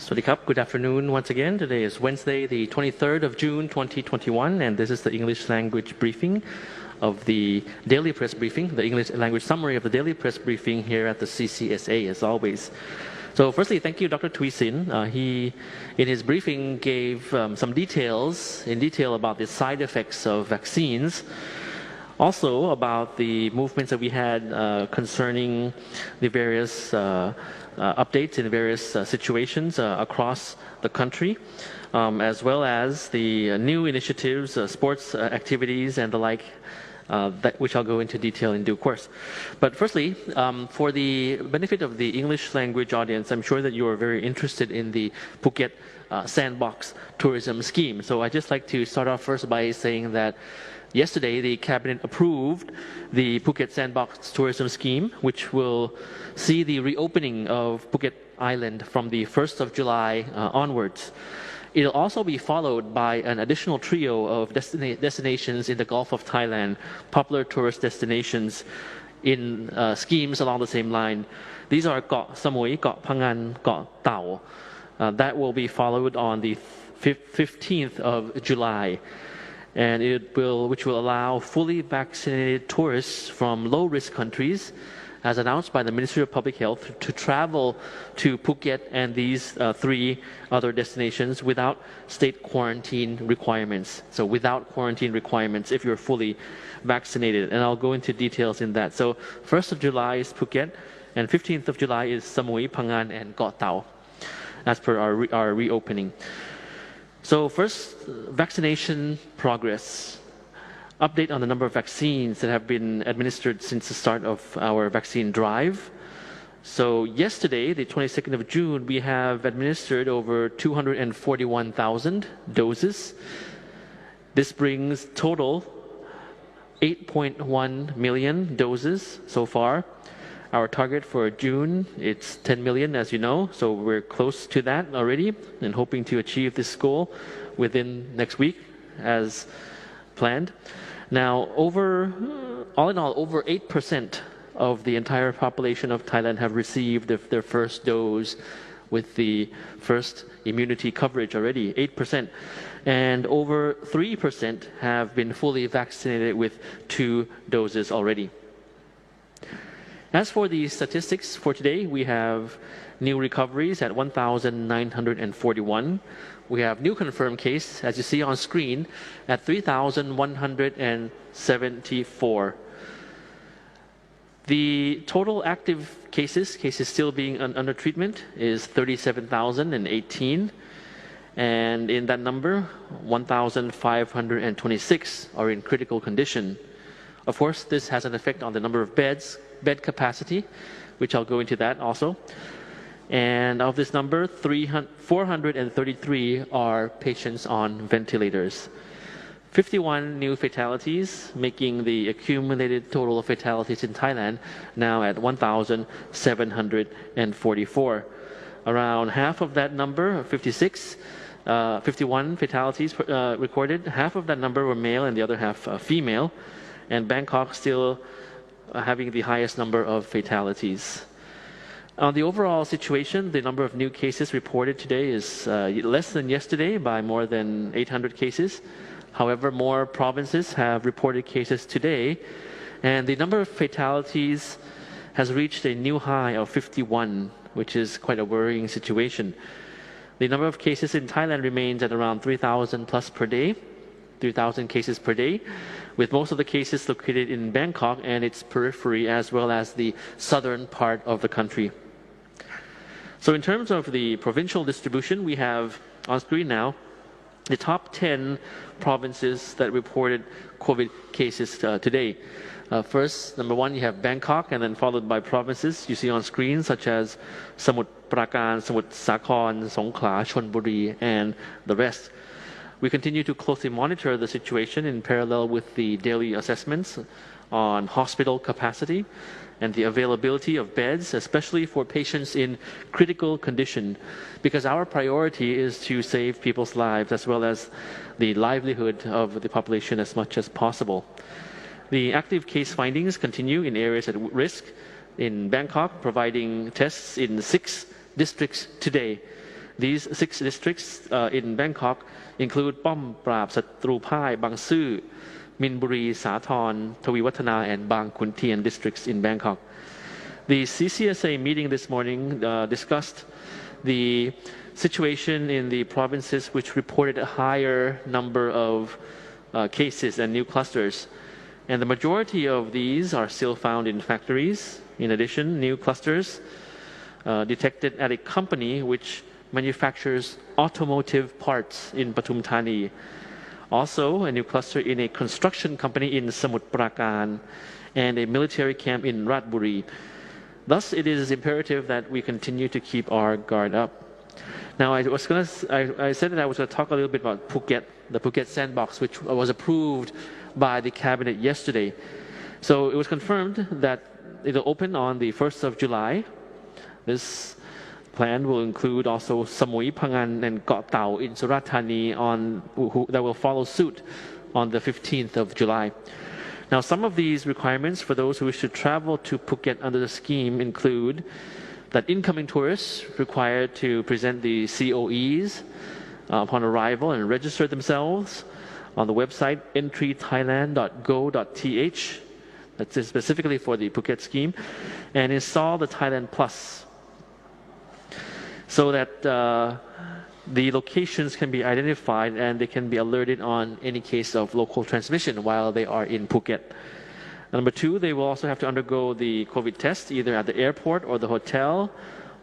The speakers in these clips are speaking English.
Sawasdee krub. Good afternoon once again. Today is Wednesday, the 23rd of June, 2021, and this is the English language briefing of the daily press briefing, the English language summary of the daily press briefing here at the CCSA, as always. So firstly, thank you, Dr. Teasing. He, in his briefing, gave some details, in detail about the side effects of vaccines, also about the movements that we had concerning the various updates in various situations across the country, as well as the new initiatives, sports activities and the like, which I'll go into detail in due course. But firstly, for the benefit of the English language audience, I'm sure that you are very interested in the Phuket Sandbox tourism scheme. So I'd just like to start off first by saying that yesterday, the Cabinet approved the Phuket Sandbox tourism scheme, which will see the reopening of Phuket Island from the 1st of July onwards. It'll also be followed by an additional trio of destinations in the Gulf of Thailand, popular tourist destinations in schemes along the same line. These are Got Samui, Got Phangan, Got Tao. That will be followed on the 15th of July. And which will allow fully vaccinated tourists from low-risk countries, as announced by the Ministry of Public Health, to travel to Phuket and these three other destinations without state quarantine requirements. So without quarantine requirements if you're fully vaccinated. And I'll go into details in that. So 1st of July is Phuket, and 15th of July is Samui, Phangan, and Got Tao, as per our reopening. So first, vaccination progress. Update on the number of vaccines that have been administered since the start of our vaccine drive. So yesterday, the 22nd of June, we have administered over 241,000 doses. This brings total 8.1 million doses so far. Our target for June, it's 10 million, as you know, so we're close to that already and hoping to achieve this goal within next week as planned. Now, all in all, over 8% of the entire population of Thailand have received their first dose with the first immunity coverage already, 8%. And over 3% have been fully vaccinated with 2 doses already. As for the statistics for today, we have new recoveries at 1,941. We have new confirmed case, as you see on screen, at 3,174. The total active cases still being under treatment, is 37,018. And in that number, 1,526 are in critical condition. Of course, this has an effect on the number of bed capacity, which I'll go into that also. And of this number, 433 are patients on ventilators. 51 new fatalities, making the accumulated total of fatalities in Thailand now at 1,744. Around half of that number, 51 fatalities recorded, half of that number were male and the other half female. And Bangkok still having the highest number of fatalities. On the overall situation, the number of new cases reported today is less than yesterday by more than 800 cases. However, more provinces have reported cases today, and the number of fatalities has reached a new high of 51, which is quite a worrying situation. The number of cases in Thailand remains at around 3,000 plus per day, 3,000 cases per day, with most of the cases located in Bangkok and its periphery, as well as the southern part of the country. So in terms of the provincial distribution, we have on screen now the top 10 provinces that reported COVID cases today. First, number 1, you have Bangkok, and then followed by provinces you see on screen, such as Samut Prakan, Samut Sakhon, Songkhla, Chonburi, and the rest. We continue to closely monitor the situation in parallel with the daily assessments on hospital capacity and the availability of beds, especially for patients in critical condition, because our priority is to save people's lives as well as the livelihood of the population as much as possible. The active case findings continue in areas at risk. In Bangkok, providing tests in 6 districts today. These 6 districts in Bangkok include Pom Prap, Satru Phai, Bang Su, Min Buri, Sathorn, Tawiwattana, and Bang Khun Tien districts in Bangkok. The CCSA meeting this morning discussed the situation in the provinces which reported a higher number of cases and new clusters. And the majority of these are still found in factories. In addition, new clusters detected at a company which manufactures automotive parts in Pathum Thani. Also, a new cluster in a construction company in Samut Prakan and a military camp in Ratburi. Thus, it is imperative that we continue to keep our guard up. Now, I said that I was going to talk a little bit about Phuket, the Phuket Sandbox, which was approved by the cabinet yesterday. So it was confirmed that it will open on the 1st of July. This plan will include also Samui, Phangan, and Koh Tao in Surat Thani that will follow suit on the 15th of July. Now, some of these requirements for those who wish to travel to Phuket under the scheme include that incoming tourists required to present the COEs upon arrival and register themselves on the website entrythailand.go.th. That's specifically for the Phuket scheme, and install the Thailand Plus so that the locations can be identified and they can be alerted on any case of local transmission while they are in Phuket. Number 2, they will also have to undergo the COVID test either at the airport or the hotel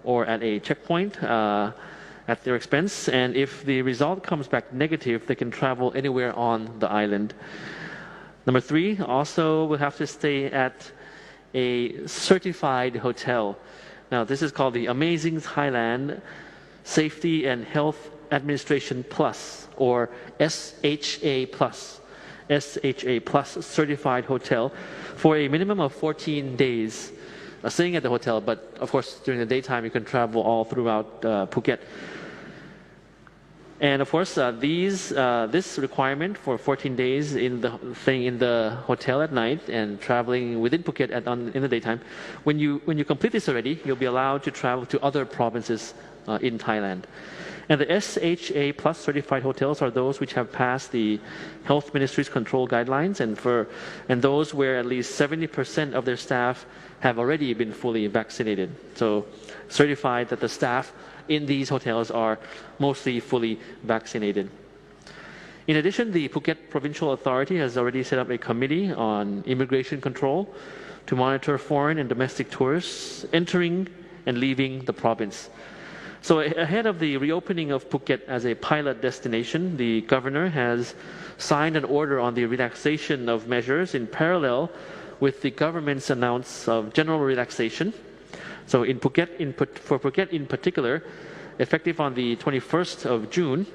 or at a checkpoint at their expense. And if the result comes back negative, they can travel anywhere on the island. Number 3, also will have to stay at a certified hotel. Now, this is called the Amazing Thailand Safety and Health Administration Plus, or SHA Plus. SHA Plus certified hotel for a minimum of 14 days staying at the hotel, but of course during the daytime you can travel all throughout Phuket. And of course this requirement for 14 days staying in the hotel at night and traveling within Phuket in the daytime, when you complete this already, you'll be allowed to travel to other provinces in Thailand. And the SHA Plus certified hotels are those which have passed the Health Ministry's control guidelines and those where at least 70% of their staff have already been fully vaccinated. So certified that the staff in these hotels are mostly fully vaccinated. In addition, the Phuket Provincial Authority has already set up a committee on immigration control to monitor foreign and domestic tourists entering and leaving the province. So ahead of the reopening of Phuket as a pilot destination, the governor has signed an order on the relaxation of measures in parallel with the government's announcement of general relaxation. So for Phuket in particular, effective on the 21st of June,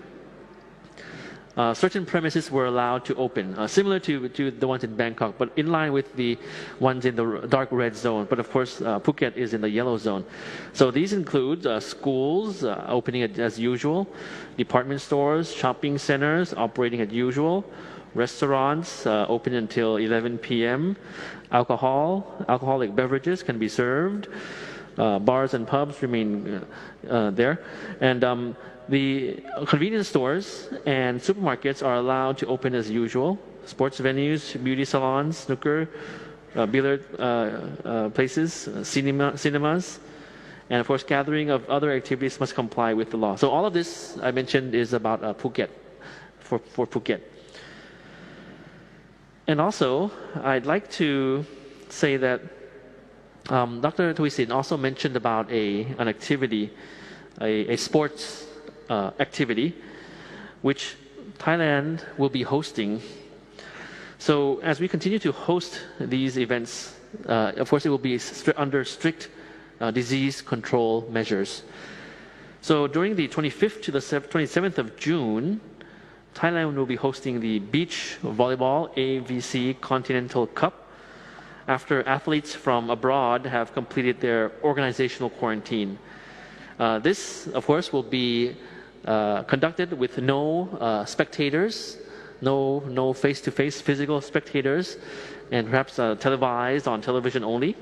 certain premises were allowed to open, similar to the ones in Bangkok, but in line with the ones in the dark red zone. But of course, Phuket is in the yellow zone. So these include schools opening as usual, department stores, shopping centers operating as usual, restaurants open until 11 p.m., alcoholic beverages can be served, bars and pubs remain there, and the convenience stores and supermarkets are allowed to open as usual. Sports venues, beauty salons, snooker, billiard places, cinemas, and of course gathering of other activities must comply with the law. So all of this I mentioned is about Phuket, for Phuket. And also, I'd like to say that Dr. Thuisin also mentioned about an activity, a sports activity, which Thailand will be hosting. So as we continue to host these events, of course it will be under strict disease control measures. So during the 25th to the 27th of June, Thailand will be hosting the Beach Volleyball AVC Continental Cup after athletes from abroad have completed their organizational quarantine. This, of course, will be conducted with no spectators, no face-to-face physical spectators, and perhaps televised on television only.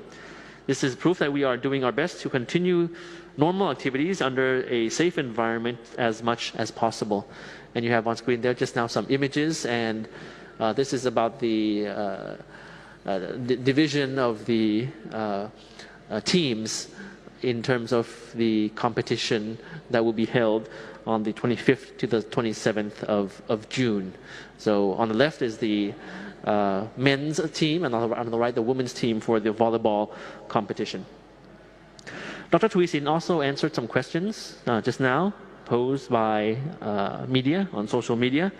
This is proof that we are doing our best to continue normal activities under a safe environment as much as possible. And you have on screen there just now some images, and this is about the division of the teams in terms of the competition that will be held on the 25th to the 27th of June. So on the left is the men's team, and on the right the women's team for the volleyball competition. Dr. Thuy-Sin also answered some questions just now posed by media on social media.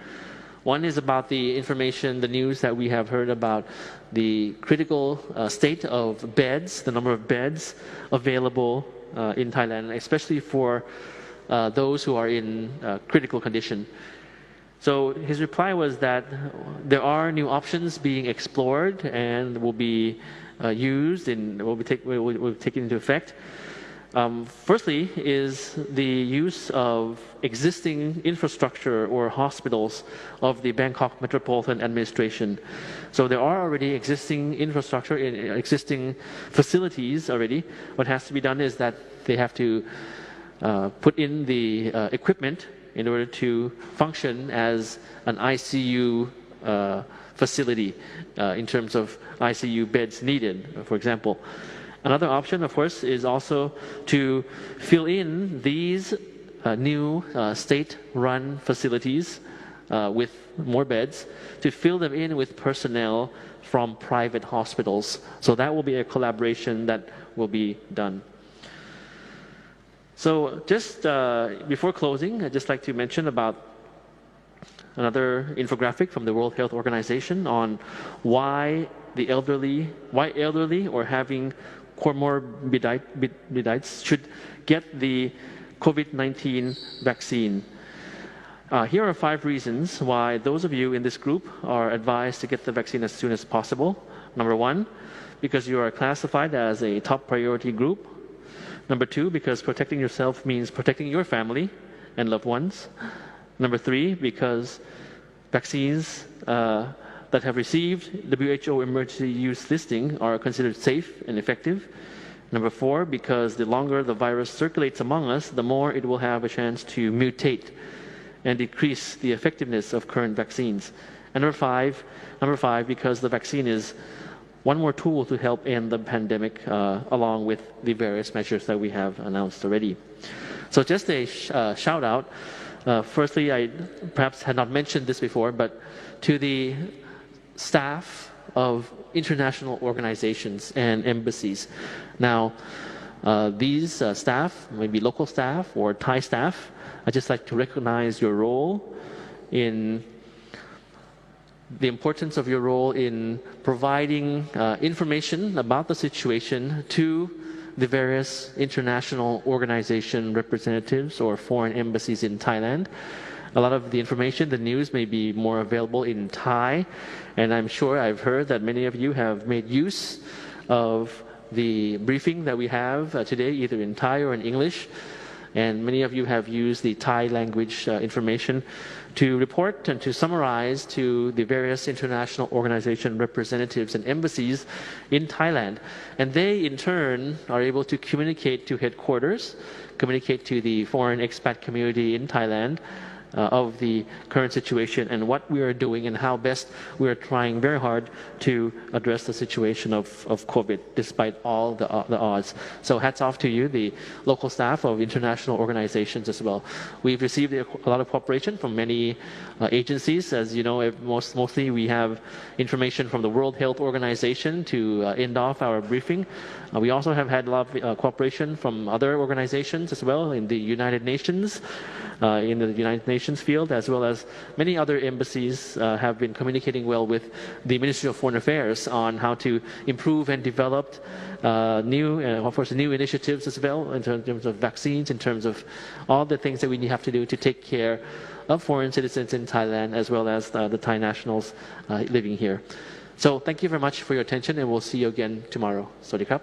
One is about the information, the news that we have heard about the critical state of beds, the number of beds available in Thailand, especially for those who are in critical condition. So his reply was that there are new options being explored and will be used and will be taken into effect. Firstly is the use of existing infrastructure or hospitals of the Bangkok Metropolitan Administration. So there are already existing infrastructure, existing facilities already. What has to be done is that they have to put in the equipment in order to function as an ICU facility in terms of ICU beds needed, for example. Another option, of course, is also to fill in these new state-run facilities with more beds, to fill them in with personnel from private hospitals. So that will be a collaboration that will be done. So just before closing, I'd just like to mention about another infographic from the World Health Organization on why elderly or having comorbidities should get the COVID-19 vaccine. Here are 5 reasons why those of you in this group are advised to get the vaccine as soon as possible. Number 1, because you are classified as a top priority group. Number 2, because protecting yourself means protecting your family and loved ones. Number 3, because vaccines that have received WHO emergency use listing are considered safe and effective. Number 4, because the longer the virus circulates among us, the more it will have a chance to mutate and decrease the effectiveness of current vaccines. And number five, because the vaccine is one more tool to help end the pandemic along with the various measures that we have announced already. So just a shout out. Firstly, I perhaps had not mentioned this before, but to the staff of international organizations and embassies. Now, these staff, maybe local staff or Thai staff, I'd just like to recognize your role in the importance of your role in providing information about the situation to the various international organization representatives or foreign embassies in Thailand. A lot of the information, the news may be more available in Thai, and I'm sure I've heard that many of you have made use of the briefing that we have today, either in Thai or in English. And many of you have used the Thai language information to report and to summarize to the various international organization representatives and embassies in Thailand. And they, in turn, are able to communicate to headquarters, communicate to the foreign expat community in Thailand of the current situation and what we are doing and how best we are trying very hard to address the situation of COVID despite all the odds. So hats off to you, the local staff of international organizations as well. We've received a lot of cooperation from many agencies. As you know, mostly we have information from the World Health Organization to end off our briefing. We also have had a lot of cooperation from other organizations as well in the United Nations, in the United Nations field, as well as many other embassies have been communicating well with the Ministry of Foreign Affairs on how to improve and develop new initiatives as well in terms of vaccines, in terms of all the things that we have to do to take care of foreign citizens in Thailand as well as the Thai nationals living here. So thank you very much for your attention, and we'll see you again tomorrow. สวัสดีครับ